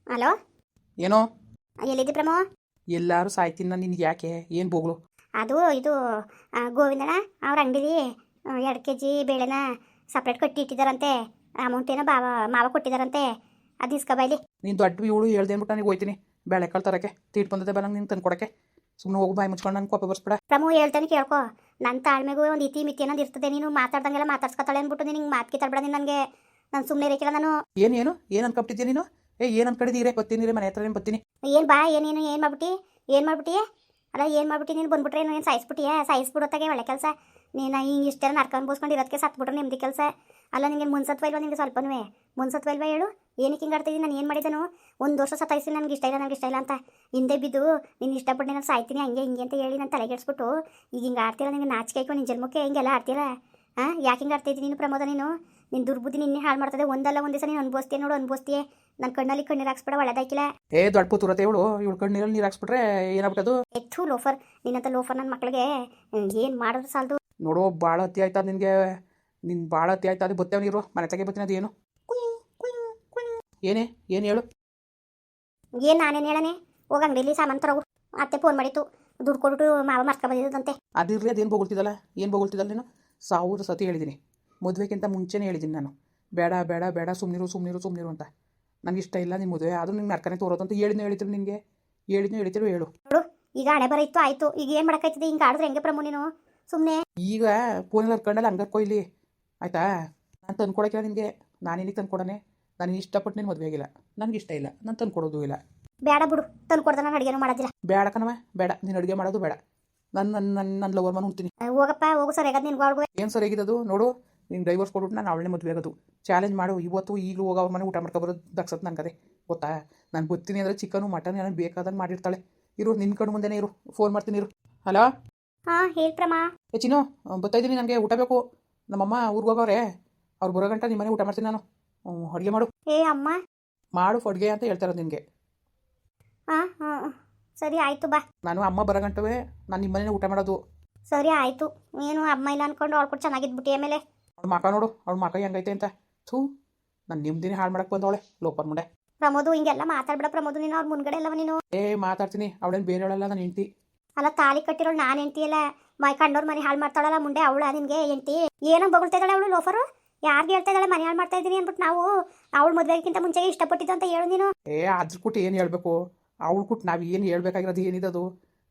Hello. ಏನೋ ಎಲ್ಲಿದ್ದಿ ಪ್ರಮೋ? ಎಲ್ಲರೂ ಸಾಯ್ತೀನಿ ನಾನು ನಿನ್ಗೆ ಯಾಕೆ ಏನು ಬೋಗ್ಳು? ಅದು ಇದು ಗೋವಿಂದಣ್ಣ ಅವ್ರ ಅಂಗಡಿಲಿ 2 kg ಬೇಳೆನ ಸಪ್ರೇಟ್ ಕಟ್ಟಿ ಇಟ್ಟಿದ್ದಾರಂತೆ. ಅಮೌಂಟ್ ಏನೋ ಮಾವ ಕೊಟ್ಟಿದ್ದಾರಂತೆ. ಅದು ಇಸ್ಕೊಬೈಲಿ. ನೀನು ದೊಡ್ಡ ಇವಳು ಹೇಳ್ದೆ ಅಂದ್ಬಿಟ್ಟು ನನಗೆ ಹೋಯ್ತೀನಿ ಬೇಳೆಕಾಳು ತರಕ್ಕೆ ತೀಟ್ ಬಂದದೆ ಬರಂಗೆ ನೀನು ತಂದು ಕೊಡೋಕ್ಕೆ. ಸುಮ್ಮನೆ ಹೋಗಿ ಬಾಯಿ ಮುಚ್ಕೊಂಡು ನಾನು ಕೋಪ ಬರ್ಸ್ಬೇಡ. ಪ್ರಮೋ ಹೇಳ್ತಾನೆ ಕೇಳ್ಕೊ. ನನ್ನ ತಾಳ್ಮೆಗೂ ಒಂದು ಇತಿ ಮಿತಿ ಅನ್ನೋದು ಇರ್ತದೆ. ನೀನು ಮಾತಾಡ್ದಂಗೆಲ್ಲ ಮಾತಾಡ್ಸ್ಕೊತಾಳೆ ಅಂದ್ಬಿಟ್ಟು ನಿನಗೆ ಮಾತು ಕಿತ್ತಾಡ್ಬೇಡ ನೀನು. ನನಗೆ ನಾನು ಸುಮ್ಮನೆ ಇರೋಕ್ಕಿಲ್ಲ ನಾನು. ಏನು ಅನ್ಕೊಬಿಟ್ಟಿದ್ಯಾ ನೀನು? ಏನು ಅನ್ಕೊಂಡಿದ್ದೀರಿ? ಬರ್ತೀನಿ ಮನೆ ಹತ್ರ ಬರ್ತೀನಿ. ಏನು ಬಾ ಏನೇನು ಏನು ಮಾಡ್ಬಿಟ್ಟಿ ಅಲ್ಲ ಏನು ಮಾಡ್ಬಿಟ್ಟು ನೀನು ಬಂದ್ಬಿಟ್ರೆ ಏನು ಸಾಯಿಸ್ಬಿಡೋತ್ತಾಗೆ ಒಳ್ಳೆ ಕೆಲಸ. ನೀನು ಹಿಂಗೆ ಇಷ್ಟೆಲ್ಲ ನರ್ಕೊಂಡು ಬೋಸ್ಕೊಂಡು ಇರೋದಕ್ಕೆ ಸತ್ಬಿಟ್ರೆ ನೆಮ್ಮದಿ ಕೆಲಸ ಅಲ್ಲ. ನಿನಗೆ ಮುನ್ಸತ್ವ ಇಲ್ವಾ? ನಿನಗೆ ಸ್ವಲ್ಪನೂ ಮುನ್ಸತ್ವ ಇಲ್ವಾ ಹೇಳು? ಏನಕ್ಕೆ ಹಿಂಗೆ ಆಡ್ತಿದ್ದೀನಿ? ನಾನು ಏನು ಮಾಡಿದನು? 1 ವರ್ಷ ಸತಾಯಿಸಿ ನನಗೆ ಇಷ್ಟ ಇಲ್ಲ ಅಂತ ಹಿಂದೆ ಬಿದ್ದು ನೀನು ಇಷ್ಟಪಟ್ಟು ನಾನು ಸಾಯ್ತೀನಿ ಹಂಗೆ ಹಿಂಗೆ ಅಂತ ಹೇಳಿ ನಾನು ತಲೆಗೆಡ್ಸ್ಬಿಟ್ಟು ಈಗ ಹಿಂಗೆ ಆಡ್ತೀರ. ನಿನಗೆ ನಾಚಿಕೆ ಆಯ್ಕೊ ನಿನ್ನ ಜನ್ಮಕ್ಕೆ ಹಿಂಗೆಲ್ಲ ಆಡ್ತೀರ? ಯಾಕೆ ಹಿಂಗೆ ಆಡ್ತಾಯಿದ್ದೀನಿ ನೀನು ಪ್ರಮೋದ? ನೀನು ದುರ್ಬುದ್ಧಿ ನಿನ್ನೆ ಹಾಳು ಮಾಡ್ತದೆ. ಒಂದಲ್ಲ ಒಂದು ದಿವಸ ನೀನು ಅನ್ಬೋಸ್ತೀಯ ನೋಡು, ಅನ್ಬೋಸ್ತೀಯ. ನನ್ನ ಕಣ್ಣಲ್ಲಿ ಕಣ್ಣೀರು ಹಾಕ್ಸ್ಬಿಡ, ಒಳ್ಳೆದಾಕಿಲ್ಲ. ದೊಡ್ಡ ಪುತುರತೆ ಇವಳು ಕಣ್ಣೀರಲ್ಲಿ ನೀರು ಹಾಕ್ಸ್ಬಿಟ್ರೆ ಏನಾಗ್ಬಿಟ್ಟದು? ಹೆಚ್ಚು ಲೋಫರ್ ನಿನ್ನಂತ ಲೋಫರ್ ನನ್ನ ಮಕ್ಕಳಿಗೆ ಏನು ಮಾಡಿದ್ರು ಸಾಲದು. ನೋಡು ಭಾಳ ಅತಿ ಆಯ್ತಾ ನಿನಗೆ? ನಿನ್ನ ಭಾಳ ಅತಿ ಆಯ್ತಾ? ಅದು ಬತ್ತೇವ ನೀರು ಮನೆ ತೆಗೆ ಬತ್ತೀನಿ. ಅದು ಏನು ಏನು ಹೇಳು? ಏನು ನಾನೇನು ಹೇಳನೆ? ಹೋಗಿ ಅಂಗಡಿಲಿ ಸಾಮಾನು ತರೋಗು. ಅತ್ತೆ ಫೋನ್ ಮಾಡಿತ್ತು, ದುಡ್ಡು ಕೊಟ್ಬಿಟ್ಟು ಮಾವ ಮರ್ಕ ಬಂದಿದ್ದಂತೆ. ಅದಿರಲಿ, ಅದೇನು ಬೋಗುಳ್ತಿದ್ದಲ್ಲ ನೀನು? 1000 ಸತಿ ಹೇಳಿದ್ದೀನಿ. ಮದುವೆಗಿಂತ ಮುಂಚೆನೇ ಹೇಳಿದ್ದೀನಿ ನಾನು, ಬೇಡ ಬೇಡ ಬೇಡ ಸುಮ್ಮನಿರು ಅಂತ. ನನಗೆ ಇಷ್ಟ ಇಲ್ಲ ನಿಮ್ಮ ಮದುವೆ. ಆದರೂ ನಿಂಗೆ ನರ್ಕನೆ ತೋರೋದು ಅಂತ ಹೇಳಿದ್ರು ನಿನಗೆ. ಹೇಳಿದ್ರು ಹೇಳು. ನೋಡು ಈಗ ಹಣೆ ಬರ ಇತ್ತು ಆಯಿತು. ಈಗ ಏನು ಮಾಡೋಕ್ಕಾಯ್ತದೆ? ಹಿಂಗೆ ಆಡಿದ್ರೆ ಹೆಂಗೆ ಪ್ರಮೋ ನೀನು? ಸುಮ್ಮನೆ ಈಗ ಫೋನಲ್ಲಿ ಹರ್ಕೊಂಡಲ್ಲ ಹಂಗರ್ಕೊ ಇಲ್ಲಿ ಆಯಿತಾ? ನಾನು ತಂದು ಕೊಡೋಕ್ಕಿಲ್ಲ ನಿನಗೆ. ನಾನೇನಿಗೆ ತಂದು ಕೊಡೋಣ? ನಾನು ಇಷ್ಟಪಟ್ಟು ನಿನ್ನ ಮದುವೆ ಆಗಿಲ್ಲ, ನನಗೆ ಇಷ್ಟ ಇಲ್ಲ, ನಾನು ತಂದು ಕೊಡೋದು ಇಲ್ಲ. ಬೇಡ ಬಿಡು, ತಂದು ಕೊಡ್ದೆ. ನಾನು ಅಡುಗೆನೂ ಮಾಡೋದಿಲ್ಲ. ಬೇಡ ಕಣವ, ಬೇಡ. ನೀನು ಅಡುಗೆ ಮಾಡೋದು ಬೇಡ. ನನ್ನ ಲವರ್ ಮನೆ ಉಣ್ತೀನಿ. ಹೋಗಪ್ಪ ಹೋಗು. ಸರಿಯಾಗದು ನಿನ್ಗೂ ಅವ್ರಿಗೂ ಏನು ಸರಿಯಾಗಿರೋದು? ನೋಡು, ನೀನು ಡೈವರ್ಸ್ ಕೊಟ್ಬಿಟ್ಟು ನಾನು ಅವಳನ್ನೇ ಮದುವೆ ಆಗೋದು. ಚಾಲೆಂಜ್ ಮಾಡು ಇವತ್ತು. ಈಗಲೂ ಹೋಗಿ ಅವ್ರ ಮನೆ ಊಟ ಮಾಡ್ಕೊಬರೋದು ದಕ್ಸತ್ ನನ್ನ ಕತೆ ಗೊತ್ತಾ? ನಾನು ಬರ್ತೀನಿ ಅಂದರೆ ಚಿಕನು ಮಟನ್ ಏನಾದ್ರು ಬೇಕಾದಂಗೆ ಮಾಡಿರ್ತಾಳೆ. ಇರು, ನಿನ್ನ ಕಣ್ಣು ಮುಂದೆನೇ ಇರು, ಫೋನ್ ಮಾಡ್ತೀನಿ ಇರು. ಹಲೋ. ಹಾಂ ಹೇಳಿ ಪ್ರಮಾ. ಚಿನ್ನು, ಬರ್ತಾಯಿದ್ದೀನಿ. ನನಗೆ ಊಟ ಬೇಕು. ನಮ್ಮಮ್ಮ ಊರಿಗೆ ಹೋಗವ್ರೆ. ಅವ್ರು ಬರೋ ಗಂಟ ನಿಮ್ಮ ಮನೆ ಊಟ ಮಾಡ್ತೀನಿ ನಾನು. ಅಡುಗೆ ಮಾಡು. ಅಮ್ಮ ಮಾಡು ಅಡುಗೆ ಅಂತ ಹೇಳ್ತಾರೋದು ನಿನಗೆ. ಹಾಂ ಸರಿ ಆಯಿತು ಬಾ. ನಾನು ಅಮ್ಮ ಬರೋ ಗಂಟವೇ ನಾನು ನಿಮ್ಮ ಮನೇಲಿ ಊಟ ಮಾಡೋದು. ಸರಿ ಆಯಿತು. ಏನು ಅಮ್ಮ ಇಲ್ಲ ಅಂದ್ಕೊಂಡು ಅವ್ಳು ಕೂಡ ಚೆನ್ನಾಗಿದ್ಬಿಟ್ಟು ಆಮೇಲೆ ಅವ್ಳ ಮಕ ನೋಡು, ಅವ್ಳ ಮಕ ಹೆಂಗೈತೆ ಅಂತ. ಥೂ, ನಾನು ನಿಮ್ದಿನೇ ಹಾಳು ಮಾಡಕ್ಕೆ ಬಂದವಳೆ ಲೋಪರ್ ಮುಂಡೆ. ಪ್ರಮೋದು ಹಿಂಗೆಲ್ಲ ಮಾತಾಡ್ಬೇಡ ಪ್ರಮೋದು. ನೀನು ಅವ್ರ ಮುಂದ್ಗಡೆ ಅಲ್ಲವ ನೀನು. ಮಾತಾಡ್ತೀನಿ. ಅವಳೇನು ಬೇರೆಯವಳಲ್ಲ, ನಾನು ಹೆಂಡ್ತಿ. ಅಲ್ಲ, ತಾಲಿ ಕಟ್ಟಿರೋಳು ನಾನು ಹೆಂಡ್ತಿ ಅಲ್ಲ. ಕಂಡೋರ್ ಮನೆ ಹಾಳು ಮಾಡ್ತಾಳಲ್ಲ ಮುಂಡೆ, ಅವಳ ನಿನಗೆ ಹೆಂಡ್ತಿ. ಏನೋ ಬೊಗಳ್ತಾ ಇದ್ದಾಳೆ ಅವಳು ಲೋಫರು. ಯಾರಿಗೆ ಹೇಳ್ತಾ ಇದ್ದಾಳೆ ಮನೆ ಹಾಳು ಮಾಡ್ತಾ ಇದ್ದೀನಿ ಅಂದ್ಬಿಟ್ಟು? ನಾವು ಅವಳು ಮದುವೆಗಿಂತ ಮುಂಚೆಗೆ ಇಷ್ಟಪಟ್ಟಿದ್ದು ಅಂತ ಹೇಳು ನೀನು. ಅದ್ರ ಕುಟ್ಟು ಏನು ಹೇಳಬೇಕು? ಅವಳು ಕುಟ್ಟು ನಾವು ಏನು ಹೇಳ್ಬೇಕಾಗಿರೋದು ಏನಿದದು?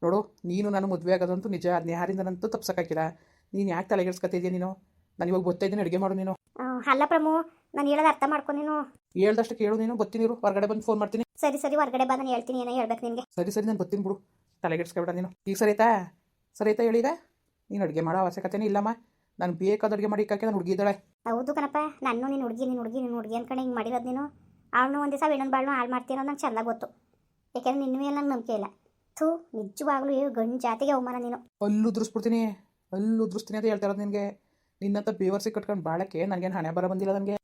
ನೋಡು, ನೀನು ನಾನು ಮದುವೆ ಆಗೋದಂತೂ ನಿಜ. ಅದನ್ನ ಯಾರಿಂದನಂತೂ ತಪ್ಸಕ್ಕಾಗಿಲ್ಲ. ನೀನು ಯಾಕೆ ತಲೆಗೆಡ್ಸ್ಕೊತಿದ್ಯಾ ನೀನು? ನಾನು ಇವಾಗ ಗೊತ್ತಾಯಿದ್ದೀನಿ, ಅಡುಗೆ ಮಾಡು ನೀನು. ಅಲ್ಲ ಪ್ರಮು, ನಾನು ಹೇಳೋದು ಅರ್ಥ ಮಾಡ್ಕೊ ನೀನು. ಹೇಳ್ದಷ್ಟು ಕೇಳು ನೀನು. ಬರ್ತೀನಿ ಇರು, ಹೊರಗಡೆ ಬಂದು ಫೋನ್ ಮಾಡ್ತೀನಿ. ಸರಿ ಹೊರಗಡೆ ಬಾ, ನಾನು ಹೇಳ್ತೀನಿ ಏನೋ ಹೇಳ್ಬೇಕು ನಿನಗೆ. ಸರಿ ನಾನು ಬರ್ತೀನಿ ಬಿಡು, ತಲೆಗೆಡ್ಸ್ಕೊಬೇಡ ನೀನು. ಈಗ ಸರಿ ಆಯ್ತಾ ಹೇಳಿದೆ? ನೀನು ಅಡುಗೆ ಮಾಡೋ ಅವಶ್ಯಕತೆನೇ ಇಲ್ಲಮ್ಮ. ನಾನು ಬೇಕಾದ ಅಡುಗೆ ಮಾಡಿ ಇಕ್ಕಾಕೆ ನಾನು ಹುಡುಗಿ ಇದ್ದಾಳೆ. ಹೌದು ಕಣಪ್ಪ, ನಾನು ನೀನು ಹುಡುಗಿ ಅನ್ಕೊಂಡು ಹಿಂಗೆ ಮಾಡಿರೋದು ನೀನು. ಅವನು ಒಂದು ದಿವಸ ಇನ್ನೊಂದು ಬಾಳ್ನು ಹಾಳು ಮಾಡ್ತೀನೋ ನಂಗೆ ಚೆಂದ ಗೊತ್ತು. ಯಾಕೆಂದ್ರೆ ನಿನ್ನ ಮೇಲೆ ನಂಗೆ ನಂಬಿಕೆ ಇಲ್ಲ. ಥೂ, ನಿಜವಾಗ್ಲೂ ಗಂಡು ಜಾತಿಗೆ ಅವಮಾನ ನೀನು. ಅಲ್ಲೂ ಉದುರಿಸ್ಬಿಡ್ತೀನಿ ಅಂತ ಹೇಳ್ತಾ ಇರೋದು ನಿನಗೆ. ನಿನ್ನಂತ ಬೇವರ್ಸಿ ಕಟ್ಕೊಂಡು ಬಾಳಕ್ಕೆ ನನಗೇನು ಹಣೆ ಬರ ಬಂದಿಲ್ಲ. ನನಗೆ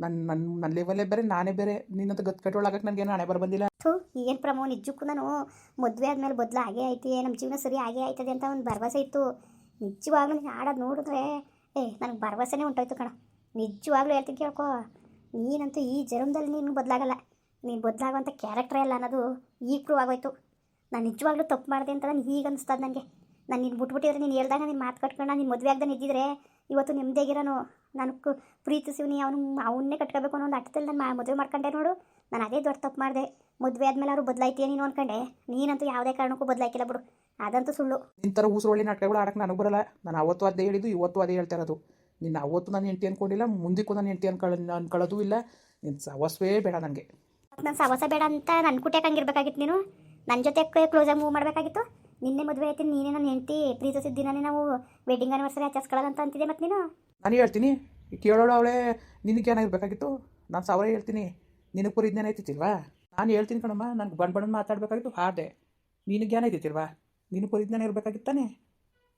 ನನ್ನ ಲೆವೆಲ್ಲೇ ಬೇರೆ, ನಾನೇ ಬೇರೆ. ನಿನ್ನಂತ ಗಟ್ಕಟ್ಟೊಳಗಕ್ಕೆ ನನಗೇನು ಹಣೆ ಬರ ಬಂದಿಲ್ಲ. ಥೂ, ಏನು ಪ್ರಮೋ, ನಿಜಕ್ಕೂ ನಾನು ಮದುವೆ ಆದಮೇಲೆ ಬದಲು ಹಾಗೆ ಆಯ್ತು, ನಮ್ಮ ಜೀವನ ಸರಿ ಹಾಗೆ ಆಯ್ತದೆ ಅಂತ ಒಂದು ಭರವಸೆ ಇತ್ತು. ನಿಜವಾಗ್ಲೂ ನೀನು ಆಡೋದು ನೋಡಿದ್ರೆ ನನಗೆ ಭರವಸೆನೇ ಉಂಟಾಯ್ತು ಕಣ. ನಿಜವಾಗ್ಲೂ ಹೇಳ್ತೀನಿ ಕೇಳ್ಕೊ. ನೀನಂತೂ ಈ ಜನ್ಮದಲ್ಲಿ ನೀನು ಬದಲಾಗಲ್ಲ. ನೀನು ಬದಲಾಗುವಂಥ ಕ್ಯಾರೆಕ್ಟ್ರೇ ಅಲ್ಲ ಅನ್ನೋದು ಈಗ ಪ್ರೂವ್ ಆಗೋಯ್ತು. ನಾನು ನಿಜವಾಗ್ಲೂ ತಪ್ಪು ಮಾಡಿದೆ ಅಂತ ನಾನು ಈಗ ಅನಿಸ್ತದೆ ನನಗೆ. ನಾನು ನೀನು ಬಿಟ್ಬಿಟ್ಟಿದ್ರೆ, ನೀನು ಹೇಳ್ದಾಗ ನೀನು ಮಾತು ಕಟ್ಕೊಂಡು ನೀನು ಮದುವೆ ಆಗ್ದಾನೆ ಇದ್ದಿದ್ರೆ ಇವತ್ತು ನೆಮ್ಮದಿಯಾಗಿರೋನು. ನಾನು ಪ್ರೀತಿಸಿವ್ನಿ ಅವನ್ನೇ ಕಟ್ಕೋಬೇಕು ಅನ್ನೋ ಒಂದು ಅರ್ಥದಲ್ಲಿ ನಾನು ಮದುವೆ ಮಾಡ್ಕೊಂಡೆ ನೋಡು. ನಾನು ಅದೇ ದೊಡ್ಡ ತಪ್ಪು ಮಾಡಿದೆ. ಮದುವೆ ಆದಮೇಲೆ ಅವರು ಬದಲಾಯ್ತೀಯ ನೀನು ಅಂದ್ಕೊಂಡೆ. ನೀನಂತೂ ಯಾವುದೇ ಕಾರಣಕ್ಕೂ ಬದಲಾಯ್ಕಿಲ್ಲ ಬಿಡು, ಅದಂತೂ ಸುಳ್ಳು. ನಿನ್ನ ಥರ ಊಸರೊಳ್ಳಿ ನಾಟಕಗಳು ಆಡಕ್ಕೆ ನನಗೆ ಬರಲ್ಲ. ನಾನು ಅವತ್ತು ಅದೇ ಹೇಳಿದ್ದು, ಇವತ್ತು ಅದೇ ಹೇಳ್ತಾ ಇರೋದು. ನೀನು ಅವತ್ತು ನಾನು ಹೆಂಡ್ತಿ ಅಂದ್ಕೊಂಡಿಲ್ಲ, ಮುಂದಕ್ಕೂ ನಾನು ಹೆಂಡ್ತಿ ಅನ್ಕೊಳ್ಳೋದು ಇಲ್ಲ. ನಿನ್ನ ಸವಸ್ವೇ ಬೇಡ ನನಗೆ. ನಾನು ಸವಸ ಬೇಡ ಅಂತ ನನ್ನ ಕುಟ್ಯಾಕೆ ಹಂಗಿರ್ಬೇಕಾಗಿತ್ತು ನೀನು. ನನ್ನ ಜೊತೆ ಕ್ಲೋಸಾಗಿ ಮೂವ್ ಮಾಡಬೇಕಾಗಿತ್ತು. ನಿನ್ನೆ ಮದುವೆ ಆಯ್ತೀನಿ, ನೀನೇ ನನ್ನ ಹೆಂಡ್ತಿ ಪ್ರೀತಿಸಿದ ದಿನನೇ ನಾವು ವೆಡ್ಡಿಂಗ್ ಆನಿವರ್ಸರಿ ಆಚರಿಸ್ಕೊಳ್ಳೋದಂತ ಅಂತಿದ್ದೆ. ಮತ್ತು ನೀನು ನಾನು ಹೇಳ್ತೀನಿ ಕೇಳೋಳು ಅವಳೇ. ನಿನಗೆ ಏನಾಗಿರ್ಬೇಕಾಗಿತ್ತು? ನಾನು ಸಾವಿರ ಹೇಳ್ತೀನಿ, ನಿನಗೆ ಪುರಿ ಜ್ಞಾನ ಐತಿಲ್ವಾ? ನಾನು ಹೇಳ್ತೀನಿ ಕಣಮ್ಮ, ನನಗೆ ಬಣ್ಣ ಮಾತಾಡಬೇಕಾಗಿತ್ತು, ಹಾದೆ. ನಿನಗೆ ಏನಾಯ್ತಿಲ್ವಾ? ನಿನ್ನ ಪುರಿ ಜ್ಞಾನ ಇರಬೇಕಾಗಿತ್ತಾನೆ.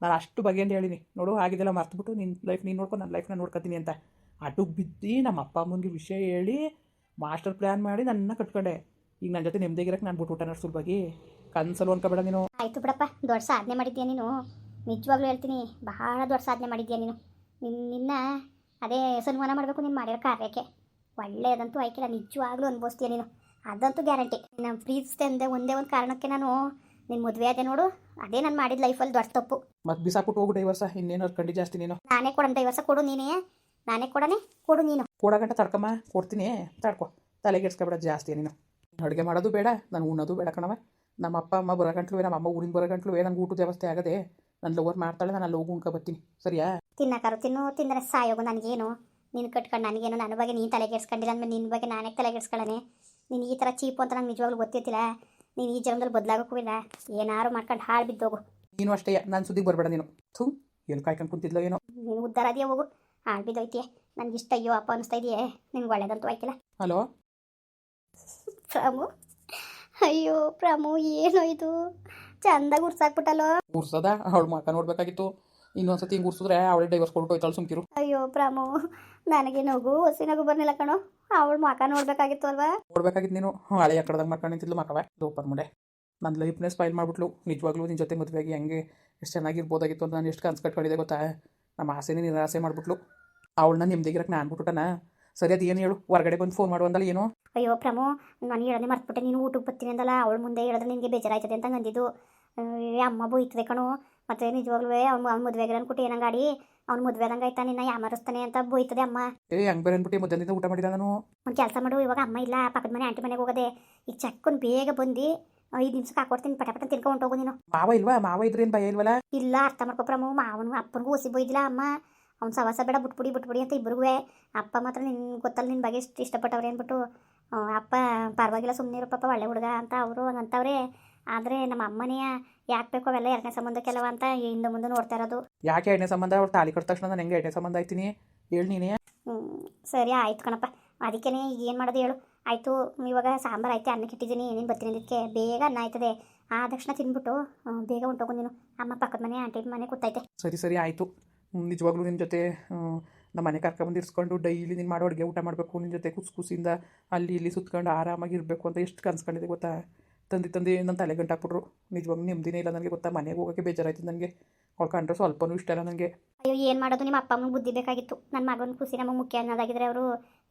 ನಾನು ಅಷ್ಟು ಬಗೆಯಿಂದ ಹೇಳಿನಿ ನೋಡು. ಆಗಿದೆಲ್ಲ ಮರ್ತುಬಿಟ್ಟು ನಿನ್ನ ಲೈಫ್ ನೀನು ನೋಡ್ಕೊಂಡು ನನ್ನ ಲೈಫ್ನ ನೋಡ್ಕೊತೀನಿ ಅಂತ ಅಡುಗೆ ಬಿದ್ದು ನಮ್ಮ ಅಪ್ಪ ಅಮ್ಮನಿಗೆ ವಿಷಯ ಹೇಳಿ ಮಾಸ್ಟರ್ ಪ್ಲ್ಯಾನ್ ಮಾಡಿ ನನ್ನ ಕಟ್ಕೊಂಡೆ. ಈಗ ನನ್ನ ಜೊತೆ ನೆಮ್ಮದಿಗಿರಕ್ಕೆ ನಾನು ಬಿಟ್ಟು ಊಟ ನಡೆಸೋದು ಬಗ್ಗೆ ಕನ್ಸಲು ಅನ್ಕೋಬೇಡ ನೀನು. ಆಯಿತು ಬಿಡಪ್ಪ, ದೊಡ್ಡ ಸಾಧನೆ ಮಾಡಿದ್ಯಾ ನೀನು. ನಿಜವಾಗ್ಲೂ ಹೇಳ್ತೀನಿ, ಬಹಳ ದೊಡ್ಡ ಸಾಧನೆ ಮಾಡಿದ್ಯಾ ನೀನು. ನಿನ್ನ ಅದೇ ಸನ್ಮಾನ ಮಾಡಬೇಕು ನೀನು ಮಾಡಿರೋ ಕಾರ್ಯಕ್ಕೆ. ಒಳ್ಳೆಯದಂತೂ ಆಯ್ಕಿಲ್ಲ, ನಿಜವಾಗ್ಲೂ ಅನುಭವಿಸ್ತೀಯ ನೀನು. ಅದಂತೂ ಗ್ಯಾರಂಟಿ. ನಾನು ಪ್ರೀತಿಸ್ದೆ ಅಂದೆ ಒಂದೇ ಒಂದು ಕಾರಣಕ್ಕೆ ನಾನು ನಿನ್ನ ಮದುವೆ ಆದೆ ನೋಡು, ಅದೇ ನಾನು ಮಾಡಿದ ಲೈಫಲ್ಲಿ ದೊಡ್ಡ ತಪ್ಪು. ಮತ್ತೆ ಬಿಸಾಕ್ಬಿಟ್ಟು ಹೋಗು ಡೈವರ್ಸ, ಇನ್ನೇನು ಅರ್ಕಂಡು ಜಾಸ್ತಿ ನೀನು. ನಾನೇ ಕೊಡೋಣ ಡೈವರ್ಸ, ಕೊಡು ನೀನೇ, ನಾನೇ ಕೊಡೋಣ, ಕೊಡು ನೀನು. ಕೊಡಗಂಟ ತಡ್ಕಮ್ಮ, ಕೊಡ್ತೀನಿ ತಡ್ಕೊ, ತಲೆಗೆಡ್ಸ್ಕೊಬೇಡ ಜಾಸ್ತಿ ನೀನು. ಅಡುಗೆ ಮಾಡೋದು ಬೇಡ, ನಾನು ಉಣ್ಣೋದು ಬೇಡ ಕಣವ. ನಮ್ಮ ಅಪ್ಪ ಅಮ್ಮ ಬರೋಗಂಟ್ಲುವೆ, ನಮ್ಮ ಅಮ್ಮ ಊರಿಂದ ಬರೋಗಂಟ್ಲುವೆ ನಂಗೆ ಊಟದ ವ್ಯವಸ್ಥೆ ಆಗದೆ. ನನ್ನ ಲವರ್ ಮಾಡ್ತಾಳೆ, ನಾನು ಅಲ್ಲಿ ಹೋಗಿ ಉಣ್ಕೊ ಬರ್ತೀನಿ, ಸರಿಯಾ? ತಿನ್ನಕಾರು ತಿನ್ನು, ತಿಂದರೆ ಸಾಯೋಗು ನನಗೇನು. ನೀನು ಕಟ್ಕೊಂಡು ನನಗೇನು, ನನ್ನ ಬಗ್ಗೆ ನೀನು ತಲೆಗೆಡ್ಸ್ಕೊಂಡಿಲ್ಲ ಅಂದಮೇಲೆ ನಿನ್ನ ಬಗ್ಗೆ ನಾನೇ ತಲೆಗೆಡ್ಸ್ಕೊಳ್ಳೋಣ. ನೀನು ಈ ಥರ ಚೀಪು ಅಂತ ನಂಗೆ ನಿಜವಾಗ್ಲೂ ಗೊತ್ತಿರ್ತಿಲ್ಲ. ನೀನು ಈ ಜನ್ಮದಲ್ಲಿ ಬದಲಾಗೋಕ್ಕೂ ಇಲ್ಲ, ಏನಾರು ಮಾಡ್ಕೊಂಡು ಹಾಳು ಬಿದ್ದೋಗು. ನೀನು ಅಷ್ಟೇ, ನಾನು ಸುದ್ದಿಗೆ ಬರಬೇಡ ನೀನು. ಥೂ, ಎಲ್ಲಿ ಕಾಯ್ಕೊಂಡು ಕುಂತಿದ್ಲೋ ಏನೋ. ನೀನು ಉದ್ದಾರ ಅದೆಯಾ, ಹೋಗು, ಹಾಳು ಬಿದ್ದೋಯ್ತೀಯ. ನನಗೆ ಇಷ್ಟ ಅಯ್ಯೋ ಅಪ್ಪ ಅನಿಸ್ತಾ ಇದೆಯೇ, ನಿನ್ಗೆ ಒಳ್ಳೇದಂತೂ ಆಯ್ತಿಲ್ಲ. ಹಲೋ ಪ್ರಾಮು, ಅಯ್ಯೋ ಪ್ರಾಮು, ಏನೋ ಇದು ಚಂದಾಗಿ ಉರ್ಸಾಕ್ಬಿಟ್ಟಲ್ಲೋ. ಉರ್ಸದ ಅವಳು ಮಕ ನೋಡ್ಬೇಕಾಗಿತ್ತು. ಇನ್ನೊಂದ್ಸತಿ ಹಿಂಗೆ ಉರ್ಸಿದ್ರೆ ಅವಳೇ ಡೈವರ್ಸ್ ಕೊಟ್ಟು ಹೋಯ್ತಾಳು, ಸುಮ್ಕಿರು. ಅಯ್ಯೋ ಪ್ರಾಮು, ನನಗೆ ನಗು ಹೊಸಿ ನಗು ಬರ್ನಿಲ್ಲ ಕಣೋ. ಅವಳು ಮಕ ನೋಡ್ಬೇಕಾಗಿತ್ತು ಅಲ್ವಾ? ನೋಡ್ಬೇಕಾಗಿತ್ತು ನೀನು. ಹಳೆ ಕಡೆದಾಗ ಮಾಡ್ಕೊಂಡು ನಿಂತಿದ್ಲು ಮಕವ ಸೂಪರ್ ಮುಂಡೆ. ನನ್ನ ಲೈಫ್ನೇ ಸ್ಪೈಲ್ ಮಾಡಿಬಿಟ್ಲು. ನಿಜವಾಗ್ಲೂ ನಿನ್ನ ಜೊತೆ ಮದುವೆಯಾಗಿ ಹೆಂಗೆ ಎಷ್ಟು ಚೆನ್ನಾಗಿರ್ಬೋದಾಗಿತ್ತು ಅಂತ ನಾನು ಎಷ್ಟು ಕನ್ಸು ಕಟ್ಕೊಂಡಿದ್ದೆ ಗೊತ್ತಾ. ನಮ್ಮ ಆಸೆನೇ ನಿರಾಸೆ ಮಾಡಿಬಿಟ್ಲು. ಅವಳನ್ನ ನಿಮ್ದಿಗಿರಕ್ಕೆ ನಾನು ಬಿಟ್ಬಿಟ್ಟನ. ಸರಿ, ಅದು ಏನು ಹೇಳು, ಹೊರಗಡೆ ಬಂದು ಫೋನ್ ಮಾಡುವಂದಲ್ಲ ಏನು? ಅಯ್ಯೋ ಪ್ರಮು, ನಾನು ಹೇಳೋದೇ ಮರ್ತ್ಬಿಟ್ಟೆ. ನೀನು ಊಟಕ್ಕೆ ಬರ್ತೀನಿ ಅಂದಲ್ಲ, ಅವಳು ಮುಂದೆ ಹೇಳಿದ್ರೆ ನಿನಗೆ ಬೇಜಾರಾಯ್ತದೆ ಅಂತ ಅಂದಿದ್ದು. ಅಮ್ಮ ಬೋಯ್ತದೆ ಕಣೋ. ಮತ್ತು ನಿಜವಾಗ್ಲೂ ಅವ್ನು ಮದುವೆಗೆ ಅನ್ಬಿಟ್ಟು ಏನಂಗಾಡಿ ಅವ್ನು ಮದುವೆದಂಗೆ ಆಯ್ತಾ, ನಿನ್ನ ಯಾಮರಿಸ್ತಾನೆ ಅಂತ ಬೋಯ್ತದೆ ಅಮ್ಮ. ಹಂಗೆ ಬೇರೆ ಅಂದ್ಬಿಟ್ಟು ಮಧ್ಯಾಹ್ನದಿಂದ ಊಟ ಮಾಡಿಲ್ಲ ನಾನು. ಒಂದು ಕೆಲಸ ಮಾಡು, ಇವಾಗ ಅಮ್ಮ ಇಲ್ಲ, ಪಕ್ಕದ ಮನೆ ಆಂಟಿ ಮನೆಗೆ ಹೋಗೋದೆ. ಈಗ ಚಕ್ಕೊಂಡು ಬೇಗ ಬಂದು 5 ನಿಮಿಷಕ್ಕೆ ಹಾಕೊಡ್ತೀನಿ, ಪಟ ತಿನ್ಕೊಂಡು ಹೋಗು ನೀನು. ಮಾವ ಇಲ್ವಾ? ಮಾವ ಇದ್ರೇನು ಭಯ ಇಲ್ವಲ್ಲ? ಇಲ್ಲ, ಅರ್ಥ ಮಾಡ್ಕೊ ಪ್ರಮು. ಮಾವನು ಅಪ್ಪನಿಗೂ ಹೊಸಿ ಬೋಯ್ದಿಲ್ಲ ಅಮ್ಮ. ಅವ್ನು ಸವಾಸ ಬೇಡ, ಬಿಟ್ಬಿಡಿ ಅಂತ ಇಬ್ಬರಿಗೂ. ಅಪ್ಪ ಮಾತ್ರ ನಿನ್ನ ಗೊತ್ತಲ್ಲ ನಿನ್ನ ಬಗ್ಗೆ ಎಷ್ಟು ಇಷ್ಟಪಟ್ಟವ್ರೆ ಅಂದ್ಬಿಟ್ಟು. ಅಪ್ಪ ಪರವಾಗಿಲ್ಲ ಸುಮ್ಮನೆ ಇರು ಪಾಪ, ಒಳ್ಳೆ ಹುಡುಗ ಅಂತ ಅವರು ಅಂತವ್ರೆ. ಆದರೆ ನಮ್ಮ ಅಮ್ಮನೇ ಯಾಕೆ ಬೇಕೋ ಅವೆಲ್ಲ ಎರಡನೇ ಸಂಬಂಧಕ್ಕೆಲ್ಲವ ಅಂತ ಹಿಂದೆ ಮುಂದೆ ನೋಡ್ತಾ ಇರೋದು. ಯಾಕೆ ಎರಡನೇ ಸಂಬಂಧ? ಅವ್ರು ತಾಲಿ ಕಟ್ಟ ತಕ್ಷಣ ನಾನು ಹೆಂಗೆ ಎರಡನೇ ಸಂಬಂಧ ಆಯ್ತೀನಿ ಹೇಳಿ ನೀನೇ. ಸರಿ ಆಯ್ತು ಕಣಪ್ಪ, ಅದಕ್ಕೇ ಈಗ ಏನು ಮಾಡೋದು ಹೇಳು. ಆಯಿತು, ಇವಾಗ ಸಾಂಬಾರು ಆಯ್ತು, ಅನ್ನಕ್ಕೆ ಇಟ್ಟಿದ್ದೀನಿ, ನೀನು ಬರ್ತೀನಿ ಅದಕ್ಕೆ. ಬೇಗ ಅನ್ನ ಆಯ್ತದೆ, ಆ ತಕ್ಷಣ ತಿಂದ್ಬಿಟ್ಟು ಬೇಗ ಹೊಂಟೋಗು ನೀನು. ಅಮ್ಮ ಪಕ್ಕದ ಮನೆ ಆಂಟಿ ಮನೆ ಕೂತೈತೆ. ಸರಿ ಆಯಿತು. ನಿಜವಾಗ್ಲೂ ನಿನ್ನ ಜೊತೆ ನಮ್ಮ ಮನೆ ಕರ್ಕೊಂಬಂದು ಇರಿಸ್ಕೊಂಡು ಡೈಲಿ ನೀನು ಮಾಡೋ ಅಡುಗೆ ಊಟ ಮಾಡಬೇಕು, ನಿನ್ನ ಜೊತೆ ಕುಸಿಂದ ಅಲ್ಲಿ ಇಲ್ಲಿ ಸುತ್ಕೊಂಡು ಆರಾಮಾಗಿರಬೇಕು ಅಂತ ಎಷ್ಟು ಕನ್ಸ್ಕೊಂಡಿದೆ ಗೊತ್ತಾ. ತಂದು ನನ್ನ ತಲೆ ಗಂಟು ಹಾಕ್ಬಿಟ್ರು. ನಿಜವಾಗ್ಲೂ ನೆಮ್ಮದಿನೇ ಇಲ್ಲ ನನಗೆ ಗೊತ್ತಾ. ಮನೆಗೆ ಹೋಗೋಕ್ಕೆ ಬೇಜಾರಾಯ್ತು ನನಗೆ. ಅವ್ಳು ಕಂಡ್ರೆ ಸ್ವಲ್ಪನೂ ಇಷ್ಟ ಇಲ್ಲ ನನಗೆ. ಅಯ್ಯೋ ಏನು ಮಾಡೋದು, ನಿಮ್ಮ ಅಪ್ಪ ಅಮ್ಮನಿಗೆ ಬುದ್ಧಿ ಬೇಕಾಗಿತ್ತು. ನನ್ನ ಮಗನ ಖುಷಿ ನಮಗೆ ಮುಖ್ಯ ಅನ್ನೋದಾಗಿದ್ರೆ ಅವರು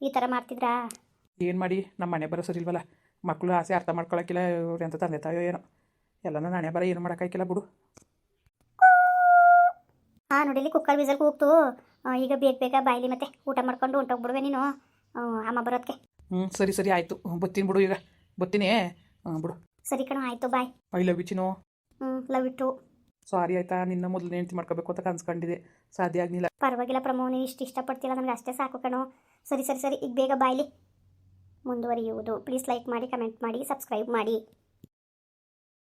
ಈ ಥರ ಮಾಡ್ತಿದ್ರಾ? ಏನು ಮಾಡಿ, ನಮ್ಮ ಮನೆ ಬರೋ ಸರಿ ಇಲ್ವಲ್ಲ. ಮಕ್ಕಳು ಆಸೆ ಅರ್ಥ ಮಾಡ್ಕೊಳಕ್ಕಿಲ್ಲ, ಅವ್ರು ಎಂತ ತಂದೆ ತಾಯೋ ಏನೋ. ಎಲ್ಲನೂ ನಾನೇ ಬರೋ ಏನು ಮಾಡೋಕ್ಕಾಗಿಲ್ಲ ಬಿಡು. ನೋಡಿಲಿ ಕುಕ್ಕರ್ ವಿಸಲ್ ಕೂಗ್ತು. ಈಗ ಬೇಗ ಬಾಯ್ಲಿ ಮತ್ತೆ ಊಟ ಮಾಡ್ಕೊಂಡು ಹೊಂಟೋಗ್ಬಿಡುವೆ ನೀನು ಅಮ್ಮ ಬರೋದಕ್ಕೆ. ಸರಿ ಆಯಿತು, ಬರ್ತೀನಿ ಬಿಡು. ಈಗ ಬರ್ತೀನಿ ಬಿಡು. ಸರಿ ಕಣೋ, ಆಯಿತು, bye. I love you Chinnu. Love you too. Sorry ಆಯಿತಾ, ನಿನ್ನ ಮೊದಲು ಹೆಂಡ್ತಿ ಮಾಡ್ಕೋಬೇಕು ಅಂತ ಕನ್ಸ್ಕೊಂಡಿದ್ದೆ, ಸಾಧ್ಯ ಆಗಲಿಲ್ಲ. ಪರವಾಗಿಲ್ಲ ಪ್ರಮೋ, ನೀನು ಇಷ್ಟಪಡ್ತಿಲ್ಲ, ನನಗೆ ಅಷ್ಟೇ ಸಾಕು ಕಣೋ. ಸರಿ ಈಗ ಬೇಗ ಬಾಯ್ಲಿ. ಮುಂದುವರಿಯುವುದು. ಪ್ಲೀಸ್ ಲೈಕ್ ಮಾಡಿ, ಕಮೆಂಟ್ ಮಾಡಿ, ಸಬ್ಸ್ಕ್ರೈಬ್ ಮಾಡಿ.